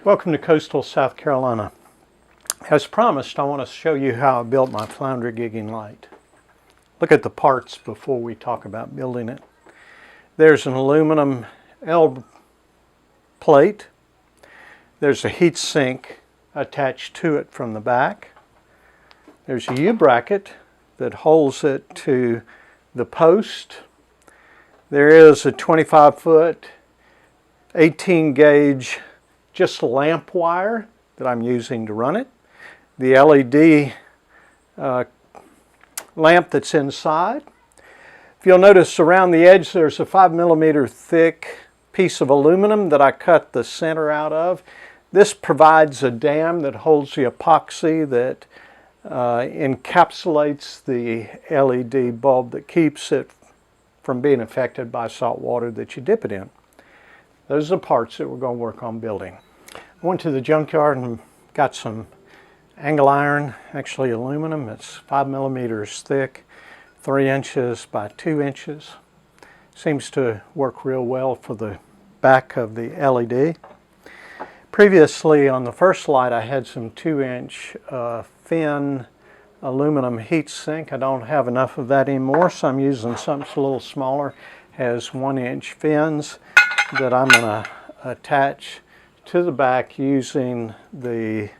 Welcome to coastal South Carolina. As promised, I want to show you how I built my flounder gigging light. Look at the parts before we talk about building it. There's an aluminum L plate. There's a heat sink attached to it from the back. There's a U-bracket that holds it to the post. There is a 25-foot 18-gauge just lamp wire that I'm using to run it. The LED lamp that's inside. If you'll notice around the edge there's a 5mm thick piece of aluminum that I cut the center out of. This provides a dam that holds the epoxy that encapsulates the LED bulb that keeps it from being affected by salt water that you dip it in. Those are the parts that we're going to work on building. I went to the junkyard and got some angle iron, actually aluminum. It's 5mm thick, 3 inches by 2 inches. Seems to work real well for the back of the LED. Previously on the first light I had some 2-inch thin aluminum heat sink. I don't have enough of that anymore, so I'm using something a little smaller. Has 1-inch fins that I'm going to attach to the back using the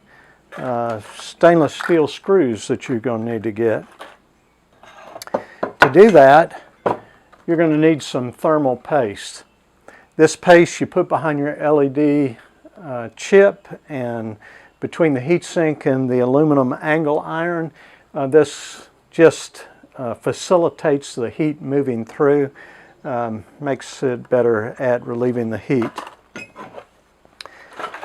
stainless steel screws that you're going to need to get. To do that, you're going to need some thermal paste. This paste you put behind your LED chip and between the heatsink and the aluminum angle iron. This just facilitates the heat moving through, makes it better at relieving the heat.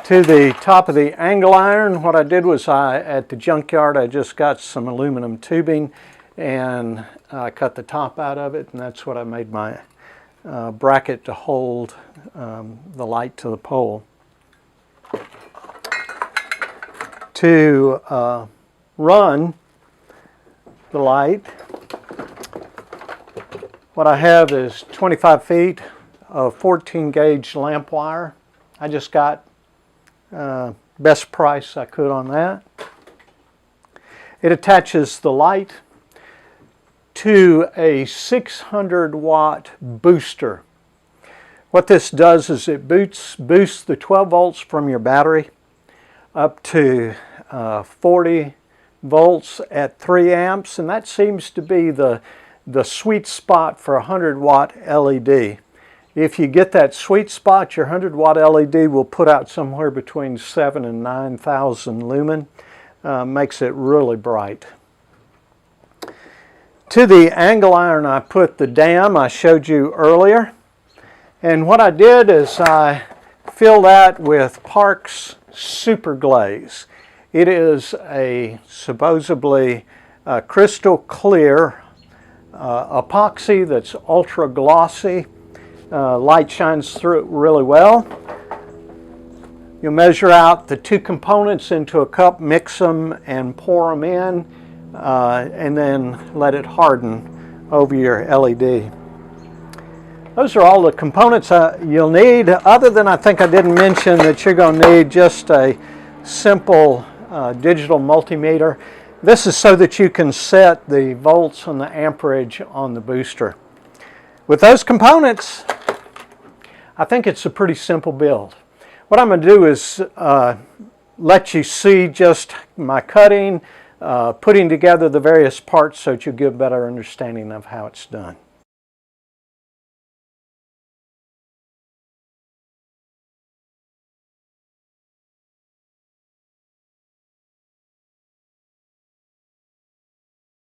To the top of the angle iron, what I did was at the junkyard I just got some aluminum tubing and I cut the top out of it, and that's what I made my bracket to hold the light to the pole. To run the light, what I have is 25 feet of 14-gauge lamp wire. I just got best price I could on that. It attaches the light to a 600-watt booster. What this does is it boosts the 12 volts from your battery up to 40 volts at 3 amps, and that seems to be the sweet spot for a 100-watt LED. If you get that sweet spot, your 100-watt LED will put out somewhere between 7,000 and 9,000 lumen. Makes it really bright. To the angle iron I put the dam I showed you earlier. And what I did is I filled that with Park's Super Glaze. It is a supposedly crystal clear epoxy that's ultra glossy. Light shines through it really well. You'll measure out the 2 components into a cup, mix them and pour them in, and then let it harden over your LED. Those are all the components you'll need, other than I think I didn't mention that you're going to need just a simple digital multimeter. This is so that you can set the volts and the amperage on the booster. With those components, I think it's a pretty simple build. What I'm going to do is let you see just my cutting, putting together the various parts so that you get a better understanding of how it's done.